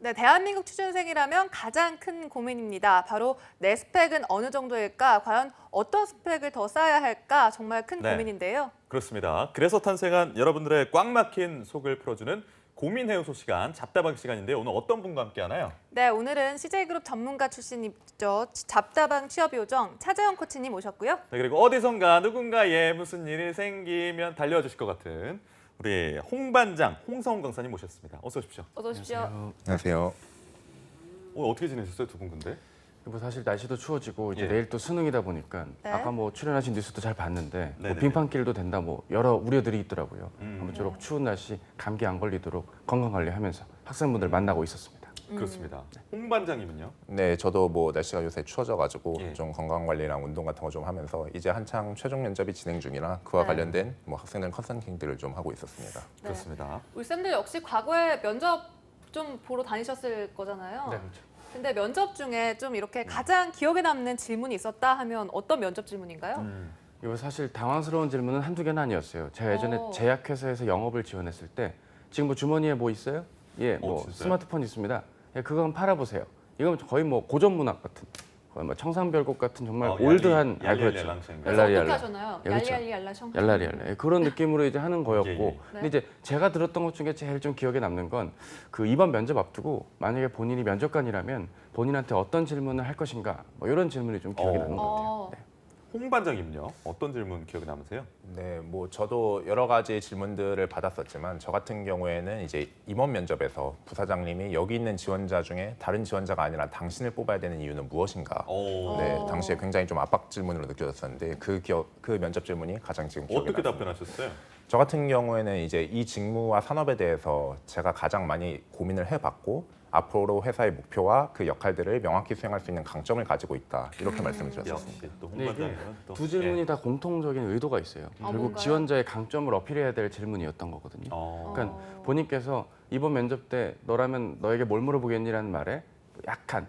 네, 대한민국 취준생이라면 가장 큰 고민입니다. 바로 내 스펙은 어느 정도일까? 과연 어떤 스펙을 더 쌓아야 할까? 정말 큰 네. 고민인데요. 그렇습니다. 그래서 탄생한 여러분들의 꽉 막힌 속을 풀어주는 고민 해소소 시간, 잡다방 시간인데요. 오늘 어떤 분과 함께 하나요? 네, 오늘은 CJ그룹 전문가 출신이죠. 잡다방 취업 요정 차재현 코치님 모셨고요. 네, 그리고 어디선가 누군가에 무슨 일이 생기면 달려주실 것 같은 우리 홍반장 홍성훈 강사님 모셨습니다. 어서 오십시오. 어서 오십시오. 안녕하세요. 오늘 어떻게 지내셨어요, 두 분 근데? 뭐 사실 날씨도 추워지고 이제 예. 내일 또 수능이다 보니까 네. 아까 뭐 출연하신 뉴스도 잘 봤는데 뭐 네네네. 빙판길도 된다 뭐 여러 우려들이 있더라고요. 아무쪼록 네. 추운 날씨 감기 안 걸리도록 건강 관리하면서 학생분들 만나고 있었습니다. 그렇습니다. 홍반장님은요? 네, 저도 뭐 날씨가 요새 추워져가지고 예. 좀 건강 관리랑 운동 같은 거 좀 하면서 이제 한창 최종 면접이 진행 중이라 그와 네. 관련된 뭐 학생들 컨설팅들을 좀 하고 있었습니다. 네. 그렇습니다. 우리 쌤들 역시 과거에 면접 좀 보러 다니셨을 거잖아요. 네, 그렇죠. 근데 면접 중에 좀 이렇게 가장 기억에 남는 질문이 있었다 하면 어떤 면접 질문인가요? 이거 사실 당황스러운 질문은 한두 개는 아니었어요. 제가 예전에 오. 제약회사에서 영업을 지원했을 때 지금 뭐 주머니에 뭐 있어요? 예, 뭐 진짜요? 스마트폰 있습니다. 예, 그거 한번 팔아보세요. 이건 거의 뭐 고전 문학 같은, 거의 뭐 청산별곡 같은 정말 올드한, 얄리얄리 그렇죠. 얄랑셩. 그래서 어떻게 얄라리얄라. 하셨나요? 예, 그렇죠. 얄리얄리얄라셩. 얄라리얄라. 예, 그런 느낌으로 이제 하는 거였고 예, 예. 근데 이제 제가 들었던 것 중에 제일 좀 기억에 남는 건 그 이번 면접 앞두고 만약에 본인이 면접관이라면 본인한테 어떤 질문을 할 것인가 뭐 이런 질문이 좀 기억에 나는 것 같아요. 네. 홍반장님은요? 어떤 질문 기억에 남으세요? 네, 뭐 저도 여러 가지 질문들을 받았었지만 저 같은 경우에는 이제 임원 면접에서 부사장님이 여기 있는 지원자 중에 다른 지원자가 아니라 당신을 뽑아야 되는 이유는 무엇인가? 오. 네, 당시에 굉장히 좀 압박 질문으로 느껴졌었는데 그 면접 질문이 가장 지금 기억에 어떻게 남습니다. 답변하셨어요? 저 같은 경우에는 이제 이 직무와 산업에 대해서 제가 가장 많이 고민을 해봤고 앞으로 회사의 목표와 그 역할들을 명확히 수행할 수 있는 강점을 가지고 있다 이렇게 말씀을 드렸습니다. 역시 또 근데 이게 홍반장님은 또 두 질문이 다 공통적인 의도가 있어요. 아, 결국 뭔가요? 지원자의 강점을 어필해야 될 질문이었던 거거든요. 그러니까 본인께서 이번 면접 때 너라면 너에게 뭘 물어보겠니라는 말에 약한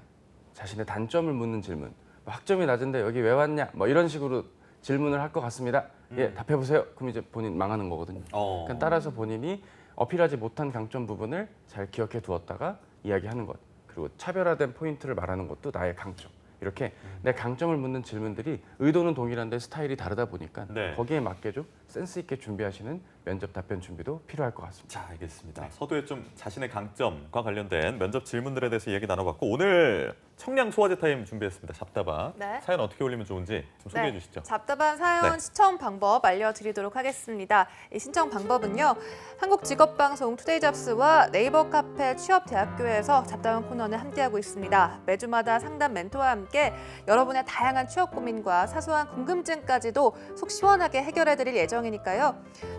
자신의 단점을 묻는 질문. 학점이 낮은데 여기 왜 왔냐? 뭐 이런 식으로 질문을 할 것 같습니다. 예, 답해 보세요. 그럼 이제 본인 망하는 거거든요. 그러니까 따라서 본인이 어필하지 못한 강점 부분을 잘 기억해 두었다가 이야기하는 것. 그리고 차별화된 포인트를 말하는 것도 나의 강점. 이렇게 내 강점을 묻는 질문들이 의도는 동일한데 스타일이 다르다 보니까 네. 거기에 맞게 좀 센스 있게 준비하시는 면접 답변 준비도 필요할 것 같습니다. 자, 알겠습니다. 서두에 좀 자신의 강점과 관련된 면접 질문들에 대해서 얘기 나눠봤고 오늘 청량 소화제 타임 준비했습니다. 잡다방. 네. 사연 어떻게 올리면 좋은지 좀 소개해 주시죠. 잡다방 사연 네. 시청 방법 알려드리도록 하겠습니다. 이 신청 방법은요. 한국직업방송 투데이잡스와 네이버 카페 취업대학교에서 잡다방 코너는 함께하고 있습니다. 매주마다 상담 멘토와 함께 여러분의 다양한 취업 고민과 사소한 궁금증까지도 속 시원하게 해결해드릴 예정이니까요.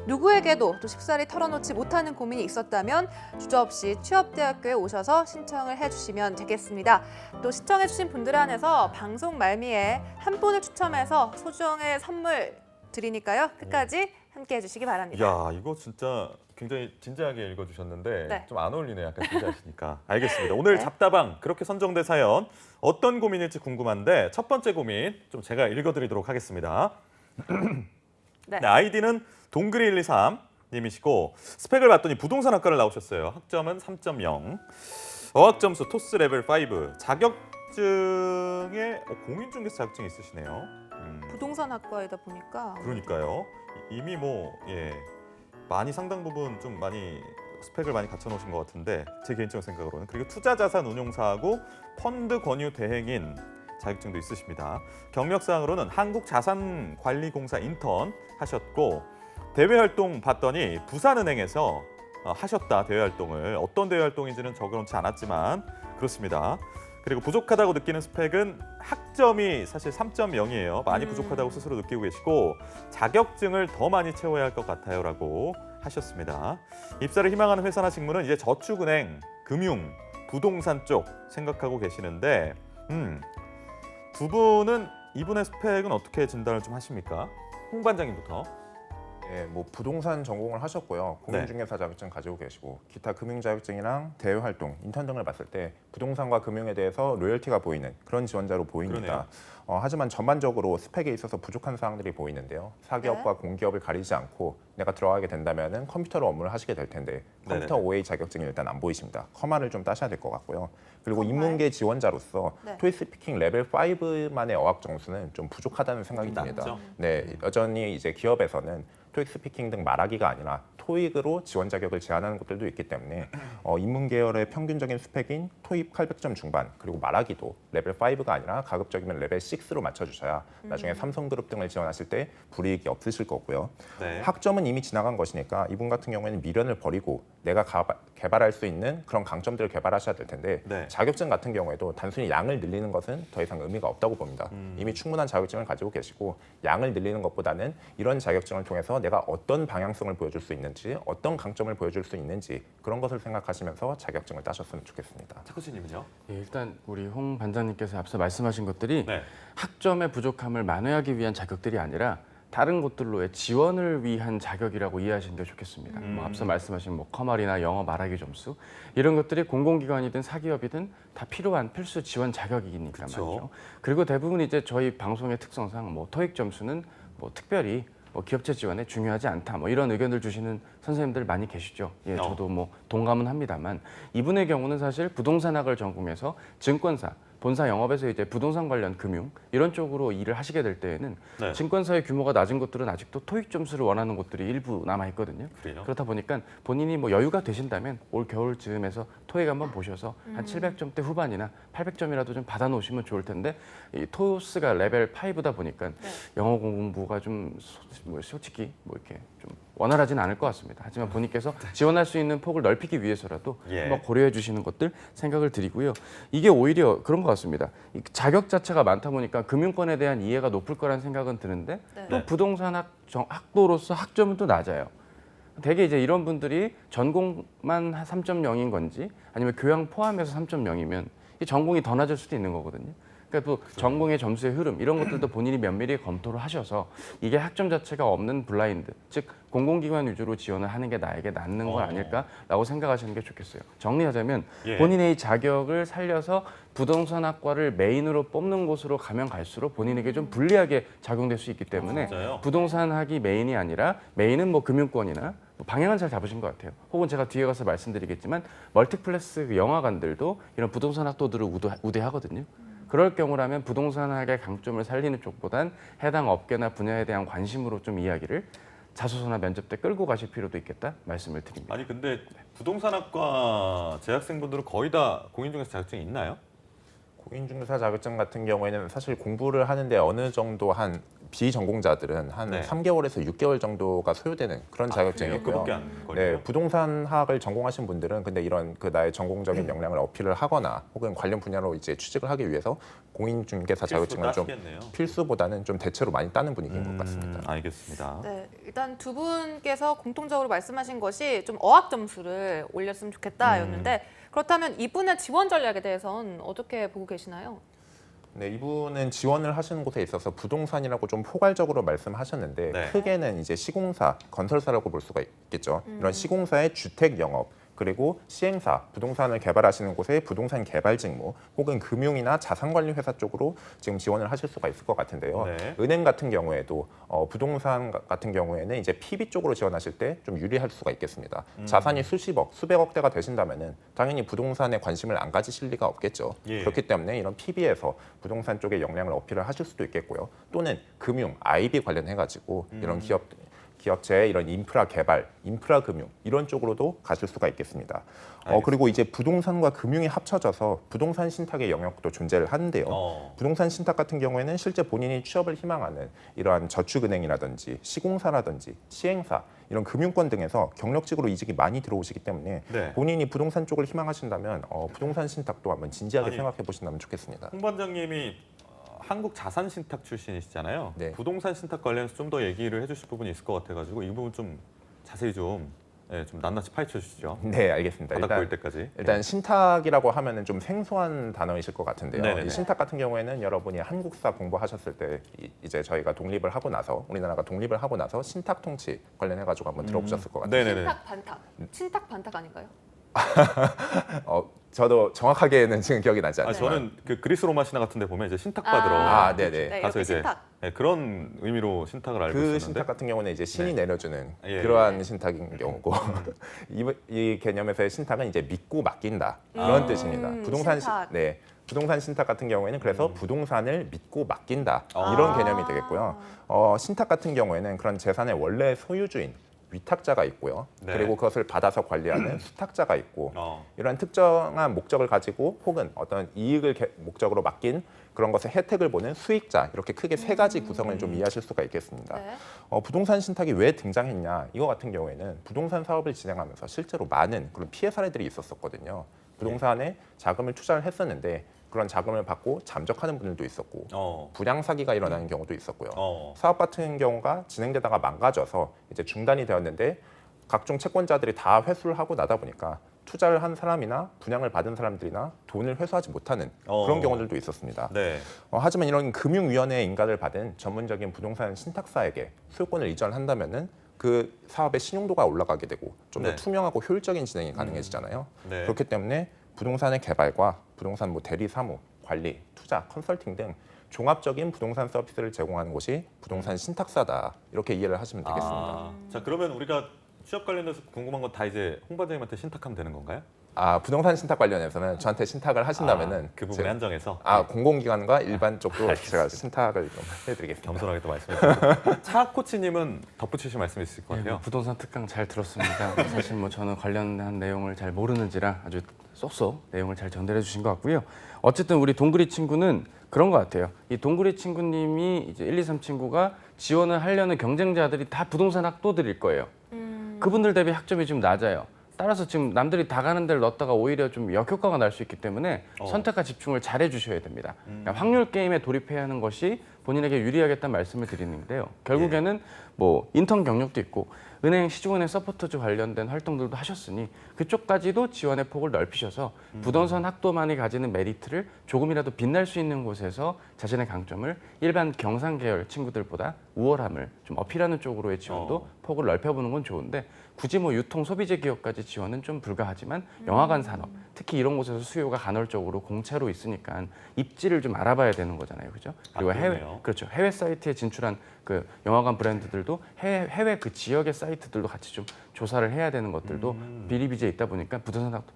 누구에게도 또 쉽사리 털어놓지 못하는 고민이 있었다면 주저없이 취업대학교에 오셔서 신청을 해주시면 되겠습니다. 또 신청해주신 분들 안에서 방송 말미에 한 분을 추첨해서 소정의 선물 드리니까요. 끝까지 함께해 주시기 바랍니다. 야, 이거 진짜 굉장히 진지하게 읽어주셨는데 네. 좀 안 어울리네요. 약간 진지하시니까. 알겠습니다. 오늘 네. 잡다방 그렇게 선정된 사연 어떤 고민일지 궁금한데 첫 번째 고민 좀 제가 읽어드리도록 하겠습니다. 네. 네, 아이디는 동그리123 님이시고 스펙을 봤더니 부동산학과를 나오셨어요. 학점은 3.0. 어학 점수 토스 레벨 5. 자격증에 공인중개사 자격증이 있으시네요. 부동산학과이다 보니까 그러니까요. 이미 뭐 많이 상당 부분 좀 많이 스펙을 많이 갖춰 놓으신 것 같은데 제 개인적 생각으로는. 그리고 투자자산 운용사하고 펀드 권유 대행인 자격증도 있으십니다. 경력사항으로는 한국자산관리공사 인턴 하셨고 대외 활동 봤더니 부산은행에서 하셨다. 대외 활동을. 어떤 대외 활동인지는 적어놓지 않았지만 그렇습니다. 그리고 부족하다고 느끼는 스펙은 학점이 사실 3.0이에요. 많이 부족하다고 스스로 느끼고 계시고 자격증을 더 많이 채워야 할 것 같아요라고 하셨습니다. 입사를 희망하는 회사나 직무는 이제 저축은행, 금융, 부동산 쪽 생각하고 계시는데 두 분은 이분의 스펙은 어떻게 진단을 좀 하십니까? 홍 반장님부터. 네, 뭐 부동산 전공을 하셨고요. 공인중개사 자격증 가지고 계시고 기타 금융 자격증이랑 대외 활동, 인턴 등을 봤을 때 부동산과 금융에 대해서 로열티가 보이는 그런 지원자로 보입니다. 하지만 전반적으로 스펙에 있어서 부족한 사항들이 보이는데요. 사기업과 공기업을 가리지 않고 내가 들어가게 된다면 컴퓨터로 업무를 하시게 될 텐데 컴퓨터 네네. OA 자격증이 일단 안 보이십니다. 커마를 좀 따셔야 될 것 같고요. 그리고 커마? 인문계 지원자로서 네. 토익 스피킹 레벨 5만의 어학 점수는 좀 부족하다는 생각이 듭니다. 낮죠? 네, 여전히 이제 기업에서는 토익 스피킹 등 말하기가 아니라 토익으로 지원 자격을 제한하는 곳들도 있기 때문에 인문 계열의 평균적인 스펙인 토익 800점 중반 그리고 말하기도 레벨 5가 아니라 가급적이면 레벨 6로 맞춰주셔야 나중에 삼성그룹 등을 지원하실 때 불이익이 없으실 거고요. 네. 학점은 이미 지나간 것이니까 이분 같은 경우에는 미련을 버리고 내가 개발할 수 있는 그런 강점들을 개발하셔야 될 텐데 네. 자격증 같은 경우에도 단순히 양을 늘리는 것은 더 이상 의미가 없다고 봅니다. 이미 충분한 자격증을 가지고 계시고 양을 늘리는 것보다는 이런 자격증을 통해서 내가 어떤 방향성을 보여줄 수 있는지 어떤 강점을 보여줄 수 있는지 그런 것을 생각하시면서 자격증을 따셨으면 좋겠습니다. 차코씨님은요? 예, 일단 우리 홍 반장님께서 앞서 말씀하신 것들이 네. 학점의 부족함을 만회하기 위한 자격들이 아니라 다른 곳들로의 지원을 위한 자격이라고 이해하시는 게 좋겠습니다. 뭐 앞서 말씀하신 뭐 커말이나 영어 말하기 점수 이런 것들이 공공기관이든 사기업이든 다 필요한 필수 지원 자격이니까 그쵸. 말이죠. 그리고 대부분 이제 저희 방송의 특성상 뭐 토익 점수는 뭐 특별히 뭐 기업체 지원에 중요하지 않다 뭐 이런 의견을 주시는 선생님들 많이 계시죠. 예, 저도 뭐 동감은 합니다만 이분의 경우는 사실 부동산학을 전공해서 증권사 본사 영업에서 이제 부동산 관련 금융 이런 쪽으로 일을 하시게 될 때에는 네. 증권사의 규모가 낮은 곳들은 아직도 토익 점수를 원하는 곳들이 일부 남아 있거든요. 그래요? 그렇다 보니까 본인이 뭐 여유가 되신다면 올 겨울쯤에서 토익 한번 보셔서 한 700점대 후반이나 800점이라도 좀 받아 놓으시면 좋을 텐데 이 토스가 레벨 5다 보니까 영어 공부가 좀 솔직히 뭐 이렇게 좀 원활하진 않을 것 같습니다. 하지만 본인께서 지원할 수 있는 폭을 넓히기 위해서라도 예. 한번 고려해 주시는 것들 생각을 드리고요. 이게 오히려 그런 것 같습니다. 이 자격 자체가 많다 보니까 금융권에 대한 이해가 높을 거란 생각은 드는데 또 네. 부동산 학도로서 학점은 또 낮아요. 대개 이제 이런 분들이 전공만 3.0인 건지 아니면 교양 포함해서 3.0이면 이 전공이 더 낮을 수도 있는 거거든요. 그러니까 또 전공의 점수의 흐름 이런 것들도 본인이 면밀히 검토를 하셔서 이게 학점 자체가 없는 블라인드, 즉 공공기관 위주로 지원을 하는 게 나에게 낫는 건 아닐까라고 생각하시는 게 좋겠어요. 정리하자면 예. 본인의 이 자격을 살려서 부동산학과를 메인으로 뽑는 곳으로 가면 갈수록 본인에게 좀 불리하게 작용될 수 있기 때문에 진짜요? 부동산학이 메인이 아니라 메인은 뭐 금융권이나 뭐 방향은 잘 잡으신 것 같아요. 혹은 제가 뒤에 가서 말씀드리겠지만 멀티플렉스 그 영화관들도 이런 부동산 학도들을 우대하거든요. 그럴 경우라면 부동산학의 강점을 살리는 쪽보단 해당 업계나 분야에 대한 관심으로 좀 이야기를 자소서나 면접 때 끌고 가실 필요도 있겠다 말씀을 드립니다. 아니 근데 부동산학과 재학생분들은 거의 다 공인중개사 자격증이 있나요? 공인중개사 자격증 같은 경우에는 사실 공부를 하는데 어느 정도 한 비전공자들은 한 네. 3개월에서 6개월 정도가 소요되는 그런 자격증이고요. 그밖에 안 걸려요? 네, 부동산학을 전공하신 분들은 근데 이런 그 나의 전공적인 역량을 어필을 하거나 혹은 관련 분야로 이제 취직을 하기 위해서 공인중개사 자격증을 좀 따시겠네요. 필수보다는 좀 대체로 많이 따는 분위기인 것 같습니다. 알겠습니다. 네, 일단 두 분께서 공통적으로 말씀하신 것이 좀 어학 점수를 올렸으면 좋겠다였는데 그렇다면 이분의 지원 전략에 대해서는 어떻게 보고 계시나요? 네, 이분은 지원을 하시는 곳에 있어서 부동산이라고 좀 포괄적으로 말씀하셨는데 네. 크게는 이제 시공사, 건설사라고 볼 수가 있겠죠. 이런 시공사의 주택 영업 그리고 시행사, 부동산을 개발하시는 곳의 부동산 개발 직무 혹은 금융이나 자산관리 회사 쪽으로 지금 지원을 하실 수가 있을 것 같은데요. 네. 은행 같은 경우에도 부동산 같은 경우에는 이제 PB 쪽으로 지원하실 때 좀 유리할 수가 있겠습니다. 자산이 수십억, 수백억 대가 되신다면은 당연히 부동산에 관심을 안 가지실 리가 없겠죠. 예. 그렇기 때문에 이런 PB에서 부동산 쪽의 역량을 어필을 하실 수도 있겠고요. 또는 금융, IB 관련해가지고 이런 기업체의 이런 인프라 개발, 인프라 금융 이런 쪽으로도 가실 수가 있겠습니다. 그리고 이제 부동산과 금융이 합쳐져서 부동산 신탁의 영역도 존재를 하는데요. 부동산 신탁 같은 경우에는 실제 본인이 취업을 희망하는 이러한 저축은행이라든지 시공사라든지 시행사 이런 금융권 등에서 경력직으로 이직이 많이 들어오시기 때문에 네. 본인이 부동산 쪽을 희망하신다면 부동산 신탁도 한번 진지하게 아니, 생각해 보신다면 좋겠습니다. 홍 반장님이 한국 자산 신탁 출신이시잖아요. 네. 부동산 신탁 관련해서 좀 더 얘기를 해주실 부분이 있을 것 같아가지고 이 부분 좀 자세히 좀 예, 좀 낱낱이 파헤쳐 주시죠. 네, 알겠습니다. 바닥 보일 때까지. 일단 신탁이라고 하면은 좀 생소한 단어이실 것 같은데요. 네네네. 이 신탁 같은 경우에는 여러분이 한국사 공부하셨을 때 이제 저희가 독립을 하고 나서 우리나라가 독립을 하고 나서 신탁 통치 관련해 가지고 한번 들어보셨을 것 같아요. 네네네. 친탁 반탁. 친탁 반탁 아닌가요? 저도 정확하게는 지금 기억이 나지 아, 않지만 저는 그 그리스 로마 신화 같은 데 보면 이제 신탁 받으러 네네. 네, 가서 이렇게 이제 신탁. 예, 그런 의미로 신탁을 알고 그 있었는데 신탁 같은 경우는 이제 신이 네. 내려주는 예, 그러한 예. 신탁인 경우고 이 개념에서의 신탁은 이제 믿고 맡긴다 그런 뜻입니다. 부동산 신탁. 네. 부동산 신탁 같은 경우에는 그래서 부동산을 믿고 맡긴다 아. 이런 개념이 되겠고요. 신탁 같은 경우에는 그런 재산의 원래 소유주인 위탁자가 있고요. 네. 그리고 그것을 받아서 관리하는 수탁자가 있고 이러한 특정한 목적을 가지고 혹은 어떤 이익을 목적으로 맡긴 그런 것의 혜택을 보는 수익자 이렇게 크게 세 가지 구성을 좀 이해하실 수가 있겠습니다. 네. 부동산 신탁이 왜 등장했냐 이거 같은 경우에는 부동산 사업을 진행하면서 실제로 많은 그런 피해 사례들이 있었었거든요. 부동산에 자금을 투자를 했었는데 그런 자금을 받고 잠적하는 분들도 있었고 불량 사기가 일어나는 경우도 있었고요. 사업 같은 경우가 진행되다가 망가져서 이제 중단이 되었는데 각종 채권자들이 다 회수를 하고 나다 보니까 투자를 한 사람이나 분양을 받은 사람들이나 돈을 회수하지 못하는 그런 경우들도 있었습니다. 네. 하지만 이런 금융위원회의 인가를 받은 전문적인 부동산 신탁사에게 소유권을 이전한다면은 그 사업의 신용도가 올라가게 되고 좀 더 네. 투명하고 효율적인 진행이 가능해지잖아요. 네. 그렇기 때문에 부동산의 개발과 부동산 대리 사무, 관리, 투자, 컨설팅 등 종합적인 부동산 서비스를 제공하는 곳이 부동산 신탁사다. 이렇게 이해를 하시면 되겠습니다. 자, 그러면 우리가 취업 관련해서 궁금한 건 다 이제 홍 반장님한테 신탁하면 되는 건가요? 부동산 신탁 관련해서는 저한테 신탁을 하신다면은 그 부분에 한정해서 공공기관과 일반 쪽도 제가 신탁을 좀 해드리겠습니다. 겸손하게 또 말씀해 주시고 차 코치님은 덧붙이실 말씀이 있을 것 예, 같아요. 뭐 부동산 특강 잘 들었습니다. 사실 뭐 저는 관련한 내용을 잘 모르는지라 아주 쏙쏙 내용을 잘 전달해 주신 것 같고요. 어쨌든 우리 동그리 친구는 그런 것 같아요. 이 동그리 친구님이 이제 1, 2, 3 친구가 지원을 하려는 경쟁자들이 다 부동산 학도들일 거예요. 그분들 대비 학점이 좀 낮아요. 따라서 지금 남들이 다 가는 데를 넣었다가 오히려 좀 역효과가 날 수 있기 때문에 선택과 집중을 잘 해주셔야 됩니다. 그러니까 확률 게임에 돌입해야 하는 것이 본인에게 유리하겠다는 말씀을 드리는데요. 결국에는 뭐 인턴 경력도 있고 은행 시중은행 서포터즈 관련된 활동들도 하셨으니 그쪽까지도 지원의 폭을 넓히셔서 부동산 학도만이 가지는 메리트를 조금이라도 빛날 수 있는 곳에서 자신의 강점을 일반 경상 계열 친구들보다 우월함을 좀 어필하는 쪽으로의 지원도 폭을 넓혀보는 건 좋은데 굳이 뭐 유통 소비재 기업까지 지원은 좀 불가하지만 영화관 산업 특히 이런 곳에서 수요가 간헐적으로 공차로 있으니까 입지를 좀 알아봐야 되는 거잖아요, 그죠? 그리고 그러네요. 그렇죠. 해외 사이트에 진출한 그 영화관 브랜드들도 해외 그 지역의 사이트들도 같이 좀 조사를 해야 되는 것들도 비리비재에 있다 보니까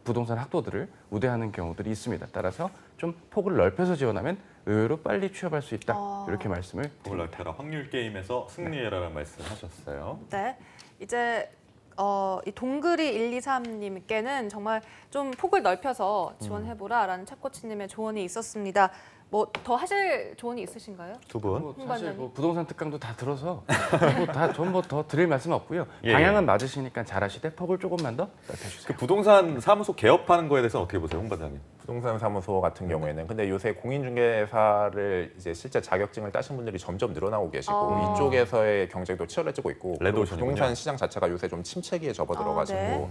부동산 학도들을 우대하는 경우들이 있습니다. 따라서 좀 폭을 넓혀서 지원하면 의외로 빨리 취업할 수 있다. 이렇게 말씀을 그걸 드립니다. 넓혀라. 확률 게임에서 승리해라라는 말씀하셨어요. 네. 이제 이 동그리 123님께는 정말 좀 폭을 넓혀서 지원해보라라는 차코치님의 조언이 있었습니다. 뭐 더 하실 조언이 있으신가요? 두 분. 뭐 사실 홍반장님. 뭐 부동산 특강도 다 들어서 전 뭐 더 드릴 말씀 없고요. 예, 방향은 맞으시니까 잘하시되 폭을 조금만 더 넓혀주세요. 그 부동산 사무소 개업하는 거에 대해서 어떻게 보세요, 홍 반장님? 부동산 사무소 같은 경우에는 근데 요새 공인중개사를 이제 실제 자격증을 따신 분들이 점점 늘어나고 계시고 이쪽에서의 경쟁도 치열해지고 있고 그리고 레드오션이군요. 부동산 시장 자체가 요새 좀 침체기에 접어들어가지고 네.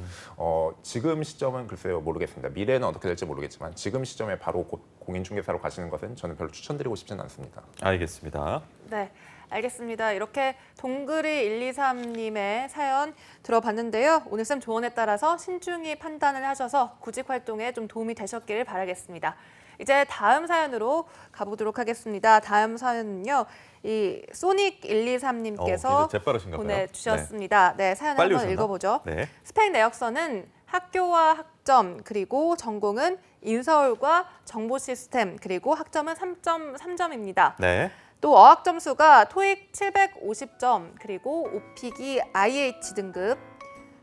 지금 시점은 글쎄요 모르겠습니다. 미래는 어떻게 될지 모르겠지만 지금 시점에 바로 공인중개사로 가시는 것은 저는 별로 추천드리고 싶지는 않습니다. 알겠습니다. 네, 알겠습니다. 이렇게 동그리 123님의 사연 들어봤는데요. 오늘 쌤 조언에 따라서 신중히 판단을 하셔서 구직 활동에 좀 도움이 되셨기를 바라겠습니다. 이제 다음 사연으로 가보도록 하겠습니다. 다음 사연은요. 이 소닉 123님께서 이제 재빠르신가 봐요. 보내주셨습니다. 네, 사연 빨리 한번 오셨나? 읽어보죠. 네. 스펙 내역서는 학교와 학점 그리고 전공은 인서울과 정보시스템 그리고 학점은 3.3점입니다. 네. 또 어학 점수가 토익 750점 그리고 오픽이 IH 등급.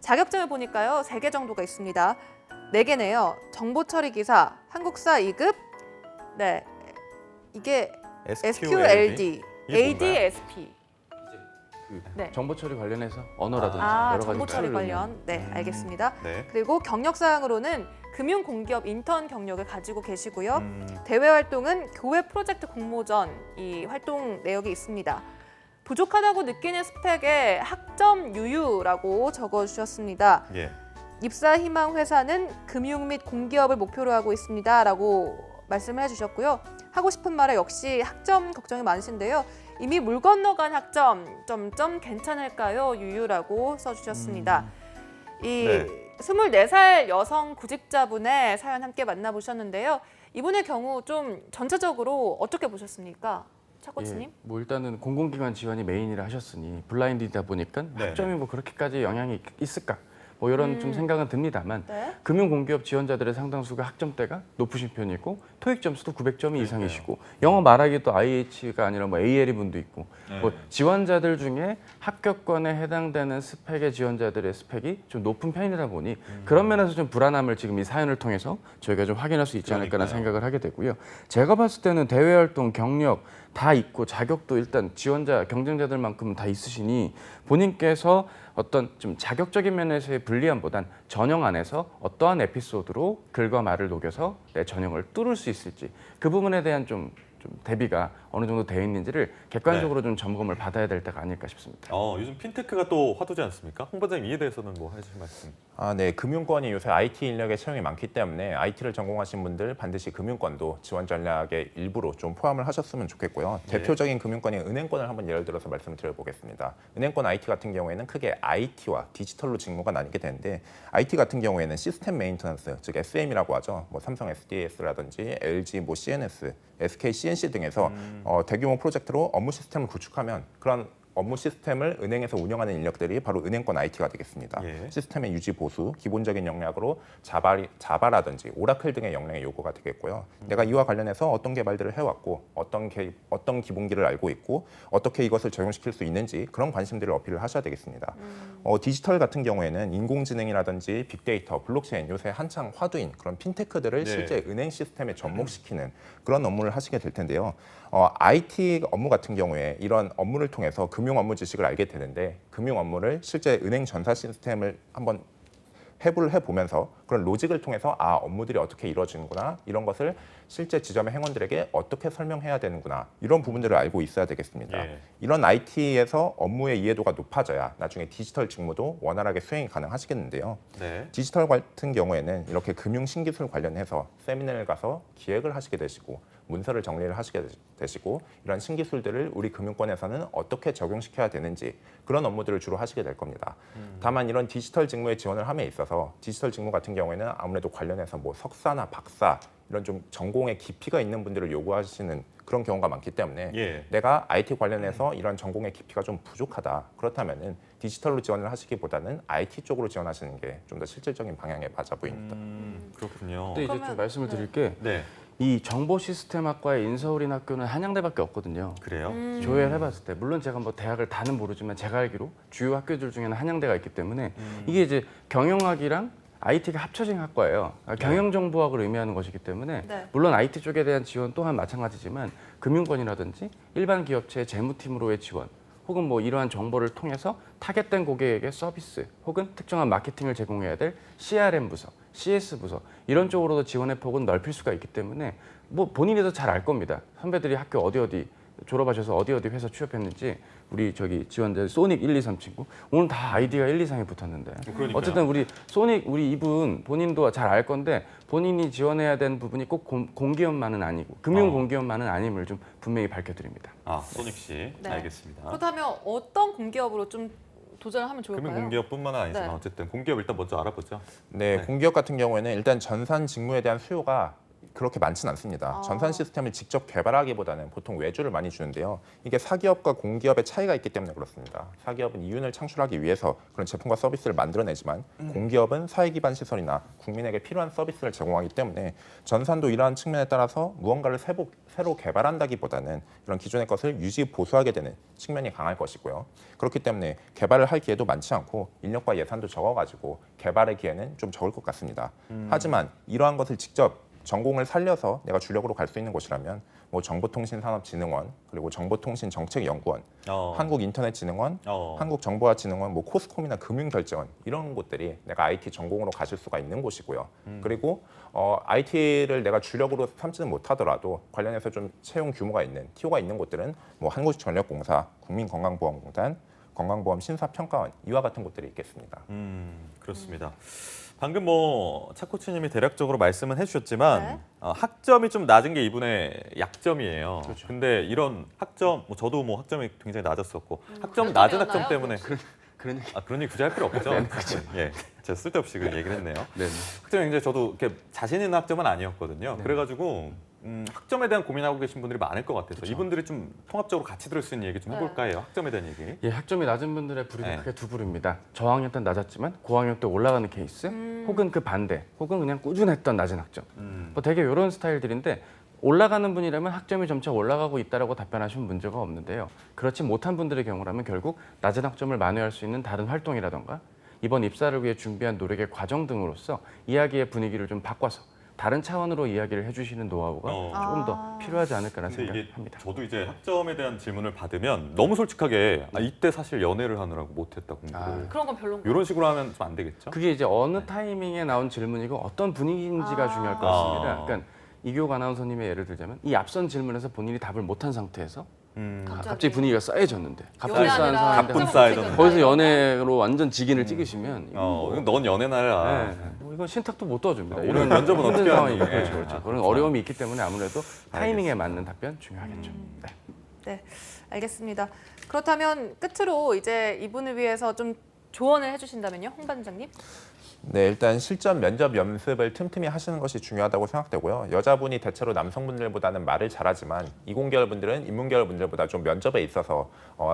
자격증을 보니까요 3개 정도가 있습니다. 4개네요. 정보처리기사, 한국사 2급. 네, 이게 SQLD, 이게 뭔가요? ADSP. 그 네. 정보 처리 관련해서 언어라든지 여러 가지 정보처리 툴을 관련. 네, 알겠습니다. 네. 그리고 경력사항으로는 금융공기업 인턴 경력을 가지고 계시고요. 음. 대외 활동은 교회 프로젝트 공모전 이 활동 내역이 있습니다. 부족하다고 느끼는 스펙에 학점 유유라고 적어주셨습니다. 예. 입사 희망 회사는 금융 및 공기업을 목표로 하고 있습니다라고 말씀을 해주셨고요. 하고 싶은 말에 역시 학점 걱정이 많으신데요. 이미 물 건너간 학점 점점 괜찮을까요? 유유라고 써주셨습니다. 이 네. 24살 여성 구직자분의 사연 함께 만나보셨는데요. 이분의 경우 좀 전체적으로 어떻게 보셨습니까? 차 코치님? 예, 뭐 일단은 공공기관 지원이 메인이라 하셨으니 블라인드이다 보니까 네. 학점이 뭐 그렇게까지 영향이 있을까? 뭐 이런 좀 생각은 듭니다만 네. 금융공기업 지원자들의 상당수가 학점대가 높으신 편이고 토익 점수도 900점이 이상이시고 영어 말하기도 IH가 아니라 뭐 AL이 분도 있고 뭐 지원자들 중에 합격권에 해당되는 스펙의 지원자들의 스펙이 좀 높은 편이다 보니 그런 면에서 좀 불안함을 지금 이 사연을 통해서 저희가 좀 확인할 수 있지 않을까라는 생각을 하게 되고요. 제가 봤을 때는 대외 활동, 경력 다 있고 자격도 일단 지원자, 경쟁자들만큼은 다 있으시니 본인께서 어떤 좀 자격적인 면에서의 불리함보단 전형 안에서 어떠한 에피소드로 글과 말을 녹여서 내 전형을 뚫을 수 있을지 그 부분에 대한 좀 대비가 어느 정도 되어 있는지를 객관적으로 좀 점검을 받아야 될 때가 아닐까 싶습니다. 요즘 핀테크가 또 화두지 않습니까? 홍 반장님 이에 대해서는 뭐 해주실 말씀? 네, 금융권이 요새 IT 인력의 채용이 많기 때문에 IT를 전공하신 분들 반드시 금융권도 지원 전략의 일부로 좀 포함을 하셨으면 좋겠고요. 네. 대표적인 금융권인 은행권을 한번 예를 들어서 말씀을 드려보겠습니다. 은행권 IT 같은 경우에는 크게 IT와 디지털로 직무가 나뉘게 되는데 IT 같은 경우에는 시스템 메인터넌스, 즉 SM이라고 하죠. 뭐 삼성 SDS라든지 LG 뭐 CNS, SK CNC 등에서 대규모 프로젝트로 업무 시스템을 구축하면 그런 업무 시스템을 은행에서 운영하는 인력들이 바로 은행권 IT가 되겠습니다. 예. 시스템의 유지 보수, 기본적인 역량으로 자바라든지 오라클 등의 역량의 요구가 되겠고요. 내가 이와 관련해서 어떤 개발들을 해왔고 어떤 기본기를 알고 있고 어떻게 이것을 적용시킬 수 있는지 그런 관심들을 어필을 하셔야 되겠습니다. 디지털 같은 경우에는 인공지능이라든지 빅데이터, 블록체인 요새 한창 화두인 그런 핀테크들을 네. 실제 은행 시스템에 접목시키는 그런 업무를 하시게 될 텐데요. IT 업무 같은 경우에 이런 업무를 통해서 금융 업무 지식을 알게 되는데 금융 업무를 실제 은행 전사 시스템을 한번 해부를 해보면서 그런 로직을 통해서 업무들이 어떻게 이루어지는구나 이런 것을 실제 지점의 행원들에게 어떻게 설명해야 되는구나 이런 부분들을 알고 있어야 되겠습니다. 예. 이런 IT에서 업무의 이해도가 높아져야 나중에 디지털 직무도 원활하게 수행이 가능하시겠는데요. 네. 디지털 같은 경우에는 이렇게 금융 신기술 관련해서 세미나를 가서 기획을 하시게 되시고 문서를 정리를 하시게 되시고 이런 신기술들을 우리 금융권에서는 어떻게 적용시켜야 되는지 그런 업무들을 주로 하시게 될 겁니다. 다만 이런 디지털 직무에 지원을 함에 있어서 디지털 직무 같은 경우에는 아무래도 관련해서 뭐 석사나 박사 이런 좀 전공의 깊이가 있는 분들을 요구하시는 그런 경우가 많기 때문에 예. 내가 IT 관련해서 이런 전공의 깊이가 좀 부족하다. 그렇다면은 디지털로 지원을 하시기보다는 IT 쪽으로 지원하시는 게 좀 더 실질적인 방향에 맞아 보입니다. 그렇군요. 근데 이제 그러면- 좀 말씀을 드릴 게 네. 이 정보시스템학과의 인서울인 학교는 한양대밖에 없거든요. 그래요? 조회를 해봤을 때 물론 제가 뭐 대학을 다는 모르지만 제가 알기로 주요 학교들 중에는 한양대가 있기 때문에 이게 이제 경영학이랑 IT가 합쳐진 학과예요. 경영정보학을 의미하는 것이기 때문에 네. 물론 IT 쪽에 대한 지원 또한 마찬가지지만 금융권이라든지 일반 기업체의 재무팀으로의 지원 혹은 뭐 이러한 정보를 통해서 타겟된 고객에게 서비스 혹은 특정한 마케팅을 제공해야 될 CRM 부서, CS 부서 이런 쪽으로도 지원의 폭은 넓힐 수가 있기 때문에 뭐 본인이 더 잘 알 겁니다. 선배들이 학교 어디 졸업하셔서 어디 회사 취업했는지 우리 저기 지원자 소닉 1, 2, 3 친구 오늘 다 아이디가 1, 2, 3에 붙었는데 그러니까요. 어쨌든 우리 소닉 우리 이분 본인도 잘 알 건데 본인이 지원해야 되는 부분이 꼭 공기업만은 아니고 금융 공기업만은 아님을 좀 분명히 밝혀드립니다. 소닉 씨. 네. 알겠습니다. 그렇다면 어떤 공기업으로 좀 도전을 하면 좋을까요? 금융공기업뿐만 아니지만 네. 어쨌든 공기업 일단 먼저 알아보죠. 네, 공기업 같은 경우에는 일단 전산 직무에 대한 수요가 그렇게 많지는 않습니다. 전산 시스템을 직접 개발하기보다는 보통 외주를 많이 주는데요. 이게 사기업과 공기업의 차이가 있기 때문에 그렇습니다. 사기업은 이윤을 창출하기 위해서 그런 제품과 서비스를 만들어내지만 공기업은 사회 기반 시설이나 국민에게 필요한 서비스를 제공하기 때문에 전산도 이러한 측면에 따라서 무언가를 새로 개발한다기보다는 이런 기존의 것을 유지 보수하게 되는 측면이 강할 것이고요. 그렇기 때문에 개발을 할 기회도 많지 않고 인력과 예산도 적어가지고 개발의 기회는 좀 적을 것 같습니다. 하지만 이러한 것을 직접 전공을 살려서 내가 주력으로 갈 수 있는 곳이라면 뭐 정보통신산업진흥원 그리고 정보통신정책연구원, 한국인터넷진흥원, 한국정보화진흥원, 뭐 코스콤이나 금융결제원 이런 곳들이 내가 IT 전공으로 가실 수가 있는 곳이고요. 그리고 IT를 내가 주력으로 삼지는 못하더라도 관련해서 좀 채용 규모가 있는 TO가 있는 곳들은 뭐 한국전력공사, 국민건강보험공단, 건강보험심사평가원 이와 같은 곳들이 있겠습니다. 그렇습니다. 방금 뭐 차코치님이 대략적으로 말씀은 해주셨지만 네. 학점이 좀 낮은 게 이분의 약점이에요. 근데 이런 학점, 뭐 저도 뭐 학점이 굉장히 낮았었고 학점 낮은 학점 낮았나요? 때문에 그런 얘기. 그런 얘기 굳이 할 필요 없죠. 예, 제가 쓸데없이 그 얘기를 했네요. 네. 학점이 굉장히 저도 이렇게 자신 있는 학점은 아니었거든요. 그래가지고 학점에 대한 고민하고 계신 분들이 많을 것 같아서 이분들이 좀 통합적으로 같이 들을 수 있는 얘기 좀 해볼까 해요. 학점에 대한 얘기. 예, 학점이 낮은 분들의 부류는 네. 크게 두 부류입니다. 저학년 때는 낮았지만 고학년 때 올라가는 케이스, 혹은 그 반대, 혹은 그냥 꾸준했던 낮은 학점. 뭐 되게 이런 스타일들인데 올라가는 분이라면 학점이 점차 올라가고 있다라고 답변하시면 문제가 없는데요. 그렇지 못한 분들의 경우라면 결국 낮은 학점을 만회할 수 있는 다른 활동이라던가 이번 입사를 위해 준비한 노력의 과정 등으로서 이야기의 분위기를 좀 바꿔서 다른 차원으로 이야기를 해주시는 노하우가 조금 더 필요하지 않을까라는 근데 이게 생각합니다. 저도 이제 학점에 대한 질문을 받으면 너무 솔직하게 이때 사실 연애를 하느라고 못했다 공부를 그런 건 별론가요? 이런 식으로 하면 좀 안 되겠죠? 그게 이제 어느 타이밍에 나온 질문이고 어떤 분위기인지가 중요할 것 같습니다. 그러니까 이교욱 아나운서님의 예를 들자면 이 앞선 질문에서 본인이 답을 못한 상태에서 갑자기 분위기가 쌓여졌는데 갑자기 쌓인 상황인데 가뿐 쌓여졌는데. 거기서 연애로 완전 직인을 찍으시면 넌 연애나 해라. 뭐 이건 신탁도 못 도와줍니다. 이런 면접은 힘든 어떻게 상황이 하는 거예요? 그렇죠, 그렇죠. 그런 어려움이 있기 때문에 아무래도 타이밍에 맞는 답변 중요하겠죠. 네. 네, 알겠습니다. 그렇다면 끝으로 이제 이분을 위해서 좀 조언을 해주신다면요, 홍 반장님? 네, 일단 실전 면접 연습을 틈틈이 하시는 것이 중요하다고 생각되고요. 여자분이 대체로 남성분들보다는 말을 잘하지만 이공계열 분들은 인문계열 분들보다 좀 면접에 있어서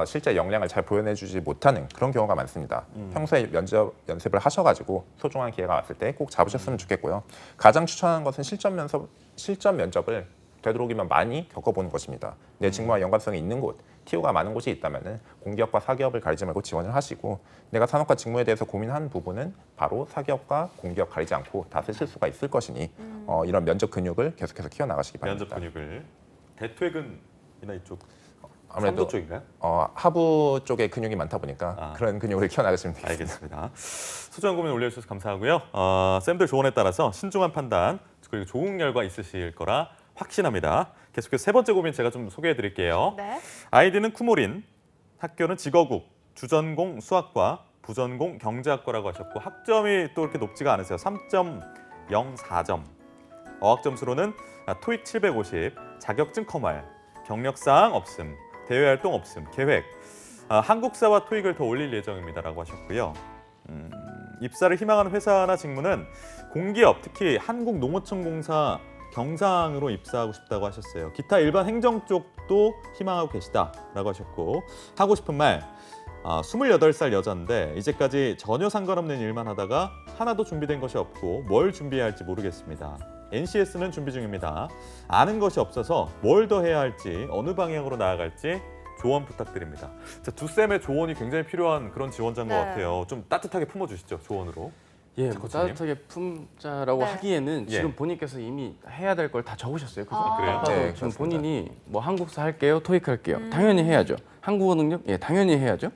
실제 역량을 잘 보여내주지 못하는 그런 경우가 많습니다. 평소에 면접 연습을 하셔가지고 소중한 기회가 왔을 때 꼭 잡으셨으면 좋겠고요. 가장 추천하는 것은 실전 면접을 되도록이면 많이 겪어보는 것입니다. 내 직무와 연관성이 있는 곳, TO가 많은 곳이 있다면 공기업과 사기업을 가리지 말고 지원을 하시고 내가 산업과 직무에 대해서 고민한 부분은 바로 사기업과 공기업 가리지 않고 다 쓰실 수가 있을 것이니 이런 면접 근육을 계속해서 키워나가시기 바랍니다. 면접 근육을 대퇴근이나 이쪽 아무래도 삼도 쪽인가요? 하부 쪽에 근육이 많다 보니까 그런 근육을 키워나가시면 되겠습니다. 알겠습니다. 소중한 고민 올려주셔서 감사하고요. 쌤들 조언에 따라서 신중한 판단 그리고 좋은 결과 있으실 거라 확신합니다. 계속해서 세 번째 고민 제가 좀 소개해드릴게요. 네. 아이디는 쿠모린, 학교는 직어국, 주전공 수학과, 부전공 경제학과라고 하셨고 학점이 또 이렇게 높지가 않으세요. 3.04점. 어학점수로는 토익 750, 자격증 커말, 경력사항 없음, 대외활동 없음, 계획. 한국사와 토익을 더 올릴 예정입니다라고 하셨고요. 입사를 희망하는 회사나 직무는 공기업, 특히 한국농어촌공사 경상으로 입사하고 싶다고 하셨어요. 기타 일반 행정 쪽도 희망하고 계시다라고 하셨고 하고 싶은 말 28살 여자인데 이제까지 전혀 상관없는 일만 하다가 하나도 준비된 것이 없고 뭘 준비해야 할지 모르겠습니다. NCS는 준비 중입니다. 아는 것이 없어서 뭘 더 해야 할지 어느 방향으로 나아갈지 조언 부탁드립니다. 두 쌤의 조언이 굉장히 필요한 그런 지원자인 것 네. 같아요. 좀 따뜻하게 품어주시죠, 조언으로. 예, 뭐 코치님? 따뜻하게 품자라고 네. 하기에는 지금 예. 본인께서 이미 해야 될 걸 다 적으셨어요. 그죠? 그래요? 네, 지금 그렇습니다. 본인이 뭐 한국사 할게요, 토익 할게요. 당연히 해야죠. 한국어 능력, 예, 당연히 해야죠.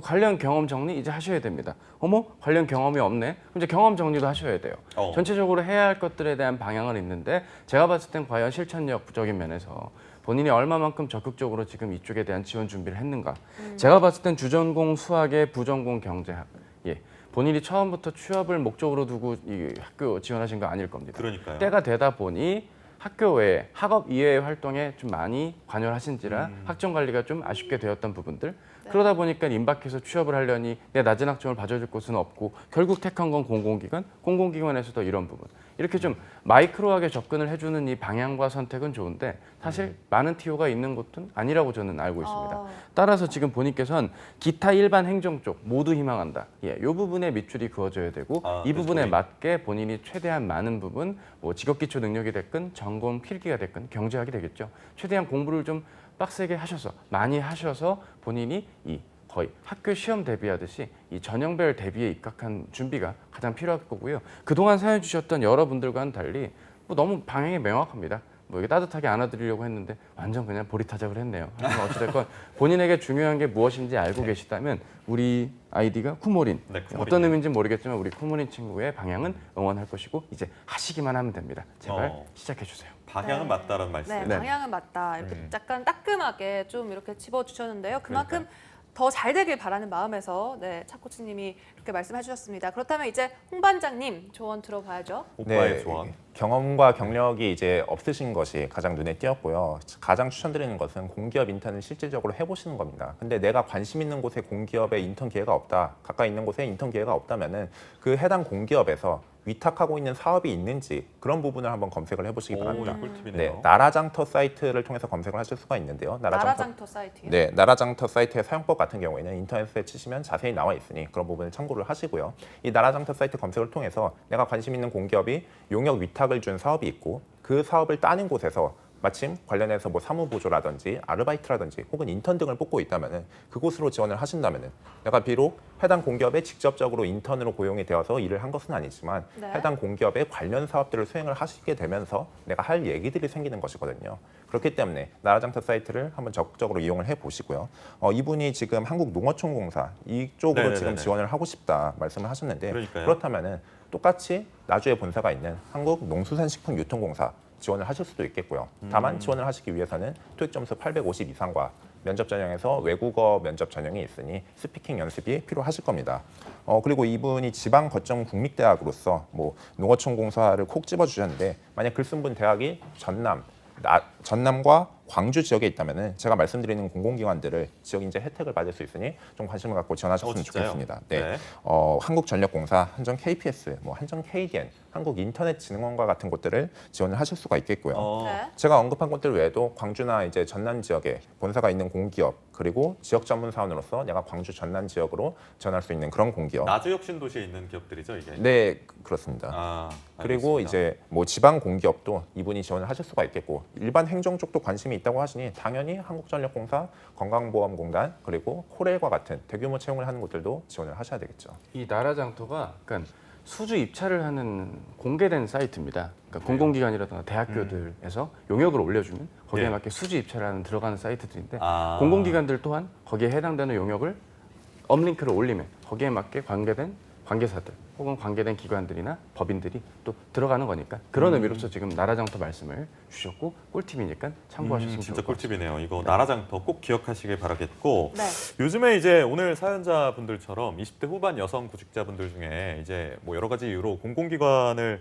관련 경험 정리 이제 하셔야 됩니다. 어머, 관련 경험이 없네. 그럼 이제 경험 정리도 하셔야 돼요. 전체적으로 해야 할 것들에 대한 방향은 있는데 제가 봤을 땐 과연 실천력적인 면에서 본인이 얼마만큼 적극적으로 지금 이쪽에 대한 지원 준비를 했는가. 제가 봤을 땐 주전공 수학에 부전공 경제학. 예. 본인이 처음부터 취업을 목적으로 두고 이 학교 지원하신 거 아닐 겁니다. 그러니까요. 때가 되다 보니 학교 외에 학업 이외의 활동에 좀 많이 관여를 하신지라 학점 관리가 좀 아쉽게 되었던 부분들. 그러다 보니까 임박해서 취업을 하려니 내 낮은 학점을 봐줘줄 곳은 없고 결국 택한 건 공공기관, 공공기관에서도 이런 부분. 이렇게 좀 마이크로하게 접근을 해주는 이 방향과 선택은 좋은데 사실 많은 TO가 있는 곳은 아니라고 저는 알고 있습니다. 따라서 지금 본인께서는 기타 일반 행정 쪽 모두 희망한다. 예, 이 부분에 밑줄이 그어져야 되고 이 부분에 맞게 본인이 최대한 많은 부분 뭐 직업기초 능력이 됐건 전공 필기가 됐건 경제학이 되겠죠. 최대한 공부를 좀 빡세게 하셔서 많이 하셔서 본인이 이 거의 학교 시험 대비하듯이 이 전형별 대비에 입각한 준비가 가장 필요할 거고요. 그동안 사연 주셨던 여러분들과는 달리 뭐 너무 방향이 명확합니다. 뭐 이게 따뜻하게 안아드리려고 했는데 완전 그냥 보리타작을 했네요. 하지만 어찌됐건 본인에게 중요한 게 무엇인지 알고 계시다면 우리 아이디가 쿠모린. 네, 쿠모린. 어떤 의미인지 모르겠지만 우리 쿠모린 친구의 방향은 응원할 것이고 이제 하시기만 하면 됩니다. 제발 시작해 주세요. 방향은 네. 맞다라는 말씀. 네, 네. 방향은 맞다. 이렇게 약간 따끔하게 좀 이렇게 집어주셨는데요. 그만큼 더 잘 되길 바라는 마음에서 네, 차 코치님이 이렇게 말씀해 주셨습니다. 그렇다면 이제 홍 반장님 조언 들어봐야죠. 오빠의 조언. 경험과 경력이 이제 없으신 것이 가장 눈에 띄었고요. 가장 추천드리는 것은 공기업 인턴을 실질적으로 해보시는 겁니다. 근데 내가 관심 있는 곳에 공기업에 인턴 기회가 없다, 가까이 있는 곳에 인턴 기회가 없다면은 그 해당 공기업에서 위탁하고 있는 사업이 있는지 그런 부분을 한번 검색을 해보시기 바랍니다. 꿀팁이네요. 네, 나라장터 사이트를 통해서 검색을 하실 수가 있는데요. 나라장터 사이트요. 네, 나라장터 사이트의 사용법 같은 경우에는 인터넷에 치시면 자세히 나와 있으니 그런 부분을 참고를 하시고요. 이 나라장터 사이트 검색을 통해서 내가 관심 있는 공기업이 용역 위탁을 준 사업이 있고 그 사업을 따는 곳에서 마침 관련해서 뭐 사무보조라든지 아르바이트라든지 혹은 인턴 등을 뽑고 있다면은 그곳으로 지원을 하신다면은 내가 비록 해당 공기업에 직접적으로 인턴으로 고용이 되어서 일을 한 것은 아니지만 네. 해당 공기업의 관련 사업들을 수행을 하시게 되면서 내가 할 얘기들이 생기는 것이거든요. 그렇기 때문에 나라장터 사이트를 한번 적극적으로 이용을 해 보시고요. 이분이 지금 한국농어촌공사 이쪽으로 네네네네. 지금 지원을 하고 싶다 말씀을 하셨는데 그러니까요. 그렇다면은 똑같이 나주에 본사가 있는 한국농수산식품유통공사 지원을 하실 수도 있겠고요. 다만 지원을 하시기 위해서는 토익 점수 850 이상과 면접 전형에서 외국어 면접 전형이 있으니 스피킹 연습이 필요하실 겁니다. 그리고 이분이 지방 거점 국립대학으로서 뭐 농어촌공사를 콕 집어주셨는데 만약 글 쓴 분 대학이 전남과 광주 지역에 있다면은 제가 말씀드리는 공공기관들을 지역 인재 혜택을 받을 수 있으니 좀 관심을 갖고 지원하셨으면 진짜요? 좋겠습니다. 네. 네. 한국전력공사, 한전 KPS, 뭐 한전 KDN, 한국인터넷진흥원과 같은 곳들을 지원을 하실 수가 있겠고요. 네. 제가 언급한 곳들 외에도 광주나 이제 전남 지역에 본사가 있는 공기업 그리고 지역 전문 사원으로서 내가 광주 전남 지역으로 지원할 수 있는 그런 공기업. 나주혁신도시에 있는 기업들이죠, 이게. 네, 그렇습니다. 아, 그리고 알겠습니다. 이제 뭐 지방 공기업도 이분이 지원을 하실 수가 있겠고 일반 행정 쪽도 관심이 있다고 하시니 당연히 한국전력공사, 건강보험공단 그리고 코레일과 같은 대규모 채용을 하는 곳들도 지원을 하셔야 되겠죠. 이 나라장터가 그러니까 수주 입찰을 하는 공개된 사이트입니다. 그러니까 공공기관이라든가 대학교들에서 용역을 올려주면 거기에 네. 맞게 수주 입찰을 하는 들어가는 사이트들인데 아. 공공기관들 또한 거기에 해당되는 용역을 업링크를 올리면 거기에 맞게 관계된 관계사들 혹은 관계된 기관들이나 법인들이 또 들어가는 거니까 그런 의미로서 지금 나라장터 말씀을 주셨고 꿀팁이니까 참고하셨으면 진짜 좋을 것 같습니다. 꿀팁이네요. 이거 나라장터 꼭 기억하시길 바라겠고 네. 요즘에 이제 오늘 사연자분들처럼 20대 후반 여성 구직자분들 중에 이제 뭐 여러 가지 이유로 공공기관을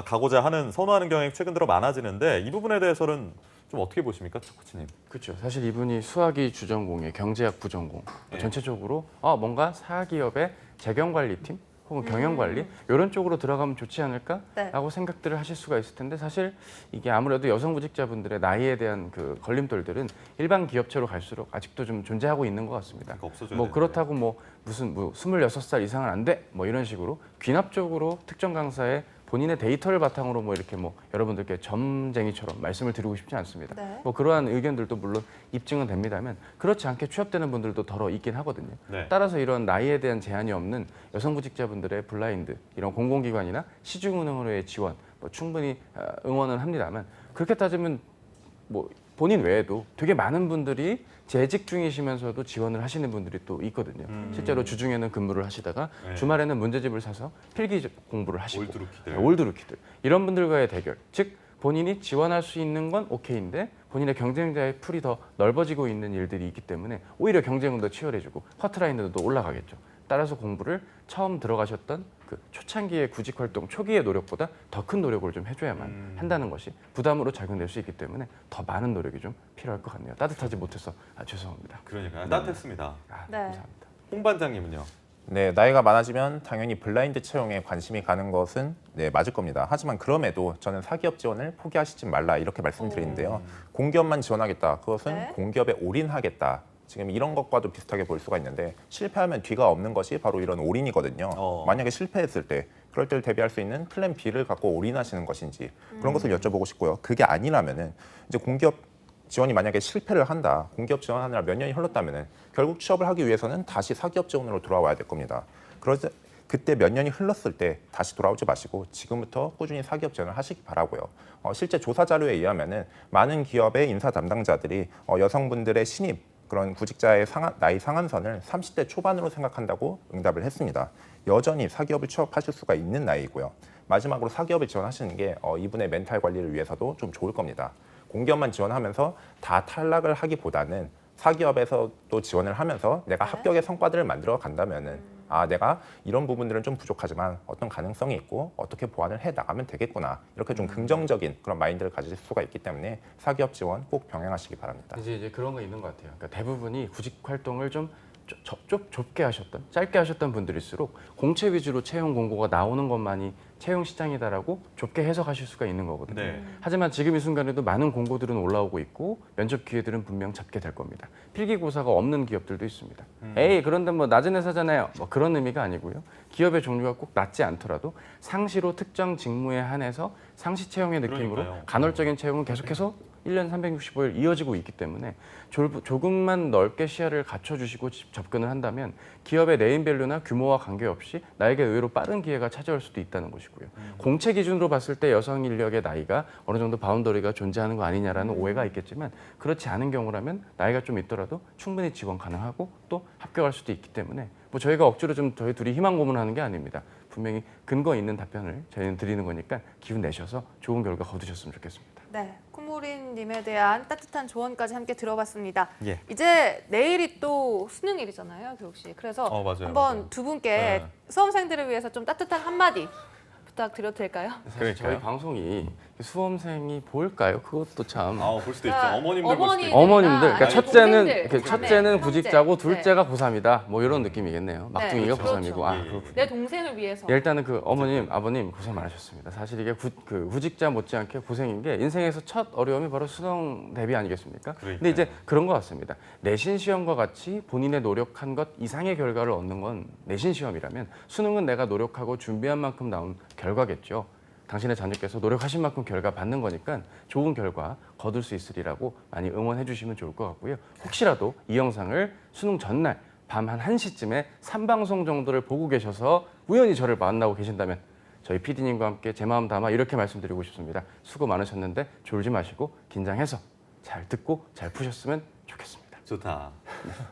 가고자 하는 선호하는 경향이 최근 들어 많아지는데 이 부분에 대해서는 좀 어떻게 보십니까, 차 코치님? 그렇죠. 사실 이분이 수학이 주전공에 경제학 부전공 네. 전체적으로 뭔가 사기업의 재경관리팀 혹은 경영관리 이런 쪽으로 들어가면 좋지 않을까라고 생각들을 하실 수가 있을 텐데 사실 이게 아무래도 여성 구직자분들의 나이에 대한 그 걸림돌들은 일반 기업체로 갈수록 아직도 좀 존재하고 있는 것 같습니다. 그러니까 없어져야 뭐 되는데. 그렇다고 뭐 무슨 26살 이상은 안 돼 뭐 이런 식으로 귀납적으로 특정 강사의 본인의 데이터를 바탕으로 뭐 이렇게 뭐 여러분들께 점쟁이처럼 말씀을 드리고 싶지 않습니다. 네. 뭐 그러한 의견들도 물론 입증은 됩니다만 그렇지 않게 취업되는 분들도 더러 있긴 하거든요. 네. 따라서 이런 나이에 대한 제한이 없는 여성구직자분들의 블라인드 이런 공공기관이나 시중은행으로의 지원 뭐 충분히 응원은 합니다만 그렇게 따지면 뭐 본인 외에도 되게 많은 분들이 재직 중이시면서도 지원을 하시는 분들이 또 있거든요. 실제로 주중에는 근무를 하시다가 네. 주말에는 문제집을 사서 필기 공부를 하시고 올드루키들. 올드루키들 이런 분들과의 대결 즉 본인이 지원할 수 있는 건 오케이인데 본인의 경쟁자의 풀이 더 넓어지고 있는 일들이 있기 때문에 오히려 경쟁은 더 치열해지고 커트라인도 올라가겠죠. 따라서 공부를 처음 들어가셨던 그 초창기의 구직 활동 초기의 노력보다 더 큰 노력을 좀 해줘야만 한다는 것이 부담으로 작용될 수 있기 때문에 더 많은 노력이 좀 필요할 것 같네요. 따뜻하지 못해서 죄송합니다. 그러니까 따뜻했습니다. 네. 감사합니다. 홍 반장님은요? 네, 나이가 많아지면 당연히 블라인드 채용에 관심이 가는 것은 네, 맞을 겁니다. 하지만 그럼에도 저는 사기업 지원을 포기하시지 말라 이렇게 말씀드리는데요. 공기업만 지원하겠다. 그것은 네. 공기업에 올인하겠다. 지금 이런 것과도 비슷하게 볼 수가 있는데 실패하면 뒤가 없는 것이 바로 이런 올인이거든요. 만약에 실패했을 때 그럴 때를 대비할 수 있는 플랜 B를 갖고 올인하시는 것인지 그런 것을 여쭤보고 싶고요. 그게 아니라면은 이제 공기업 지원이 만약에 실패를 한다. 공기업 지원하느라 몇 년이 흘렀다면은 결국 취업을 하기 위해서는 다시 사기업 지원으로 돌아와야 될 겁니다. 그때 몇 년이 흘렀을 때 다시 돌아오지 마시고 지금부터 꾸준히 사기업 지원을 하시기 바라고요. 실제 조사 자료에 의하면은 많은 기업의 인사 담당자들이 여성분들의 신입 그런 구직자의 나이 상한선을 30대 초반으로 생각한다고 응답을 했습니다. 여전히 사기업을 취업하실 수가 있는 나이고요. 마지막으로 사기업을 지원하시는 게 이분의 멘탈 관리를 위해서도 좀 좋을 겁니다. 공기업만 지원하면서 다 탈락을 하기보다는 사기업에서도 지원을 하면서 내가 합격의 성과들을 만들어 간다면은 내가 이런 부분들은 좀 부족하지만 어떤 가능성이 있고 어떻게 보완을 해 나가면 되겠구나. 이렇게 좀 긍정적인 그런 마인드를 가질 수가 있기 때문에 사기업 지원 꼭 병행하시기 바랍니다. 이제 그런 거 있는 것 같아요. 그러니까 대부분이 구직 활동을 좀 좁게 하셨던, 짧게 하셨던 분들일수록 공채 위주로 채용 공고가 나오는 것만이 채용 시장이다라고 좁게 해석하실 수가 있는 거거든요. 네. 하지만 지금 이 순간에도 많은 공고들은 올라오고 있고 면접 기회들은 분명 잡게 될 겁니다. 필기고사가 없는 기업들도 있습니다. 에이 그런데 뭐 낮은 회사잖아요. 뭐 그런 의미가 아니고요. 기업의 종류가 꼭 낮지 않더라도 상시로 특정 직무에 한해서 상시 채용의 느낌으로 그러니까요. 간헐적인 채용은 계속해서 1년 365일 이어지고 있기 때문에 조금만 넓게 시야를 갖춰주시고 접근을 한다면 기업의 네임밸류나 규모와 관계없이 나에게 의외로 빠른 기회가 찾아올 수도 있다는 것이고요. 공채 기준으로 봤을 때 여성 인력의 나이가 어느 정도 바운더리가 존재하는 거 아니냐라는 오해가 있겠지만 그렇지 않은 경우라면 나이가 좀 있더라도 충분히 지원 가능하고 또 합격할 수도 있기 때문에 뭐 저희가 억지로 좀 저희 둘이 희망 고문하는 게 아닙니다. 분명히 근거 있는 답변을 저희는 드리는 거니까 기운 내셔서 좋은 결과 거두셨으면 좋겠습니다. 네, 콧무린님에 대한 따뜻한 조언까지 함께 들어봤습니다. 예. 이제 내일이 또 수능일이잖아요, 교육 씨. 그래서 맞아요, 한번 맞아요. 두 분께 네. 수험생들을 위해서 좀 따뜻한 한마디 부탁드려도 될까요? 사실 저희 그러니까요. 방송이 수험생이 볼까요? 그것도 참. 볼 수도 있죠. 그러니까 어머님들 볼 수도 어머니- 있고. 어머님들, 그러니까 아니, 첫째는 동생들, 첫째는 자매, 구직자고 형제. 둘째가 고3이다. 뭐 이런 느낌이겠네요. 막둥이가 그렇죠. 고3이고. 예, 예. 그렇군요. 내 동생을 위해서. 예, 일단은 그 어머님, 아버님 고생 많으셨습니다. 사실 이게 구직자 못지않게 고생인 게 인생에서 첫 어려움이 바로 수능 대비 아니겠습니까? 근데 이제 그런 것 같습니다. 내신 시험과 같이 본인의 노력한 것 이상의 결과를 얻는 건 내신 시험이라면 수능은 내가 노력하고 준비한 만큼 나온 결과겠죠. 당신의 자녀께서 노력하신 만큼 결과 받는 거니까 좋은 결과 거둘 수 있으리라고 많이 응원해 주시면 좋을 것 같고요. 혹시라도 이 영상을 수능 전날 밤 한 1시쯤에 3방송 정도를 보고 계셔서 우연히 저를 만나고 계신다면 저희 PD님과 함께 제 마음 담아 이렇게 말씀드리고 싶습니다. 수고 많으셨는데 졸지 마시고 긴장해서 잘 듣고 잘 푸셨으면 좋겠습니다. 좋다.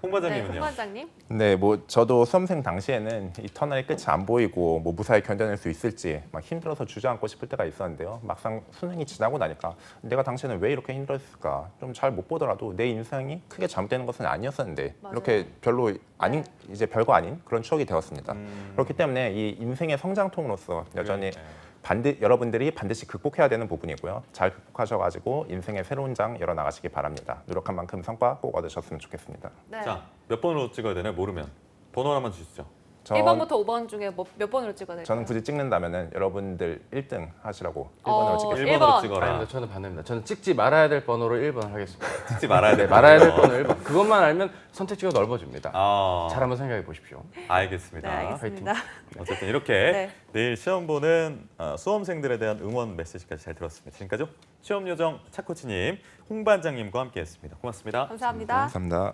홍 네, 과장님은요? 홍 관장님. 네, 뭐 저도 수험생 당시에는 이 터널의 끝이 안 보이고 뭐 무사히 견뎌낼 수 있을지 막 힘들어서 주저앉고 싶을 때가 있었는데요. 막상 수능이 지나고 나니까 내가 당시에는 왜 이렇게 힘들었을까? 좀 잘 못 보더라도 내 인생이 크게 잘못되는 것은 아니었었는데 맞아요. 이렇게 별로 아닌 네. 이제 별거 아닌 그런 추억이 되었습니다. 그렇기 때문에 이 인생의 성장통으로서 여전히 여러분들이 반드시 극복해야 되는 부분이고요. 잘 극복하셔가지고 인생의 새로운 장 열어 나가시기 바랍니다. 노력한 만큼 성과 꼭 얻으셨으면 좋겠습니다. 네. 자, 몇 번으로 찍어야 되나요? 모르면 번호 하나만 주시죠. 1번부터 5번 중에 몇 번으로 찍어야 될까요? 저는 굳이 찍는다면은 여러분들 1등 하시라고 1번으로 찍겠습니다. 1번으로 1번. 찍어라. 아닙니다. 저는 반대입니다. 저는 찍지 말아야 될 번호로 1번 하겠습니다. 찍지 말아야 돼. 네, 말아야 될 번호 1번. 그것만 알면 선택지가 넓어집니다. 잘 한번 생각해 보십시오. 알겠습니다. 네, 알겠습니다. 어쨌든 이렇게 네. 내일 시험 보는 수험생들에 대한 응원 메시지까지 잘 들었습니다. 지금까지 시험 요정 차코치님, 홍 반장님과 함께했습니다. 고맙습니다. 감사합니다. 감사합니다.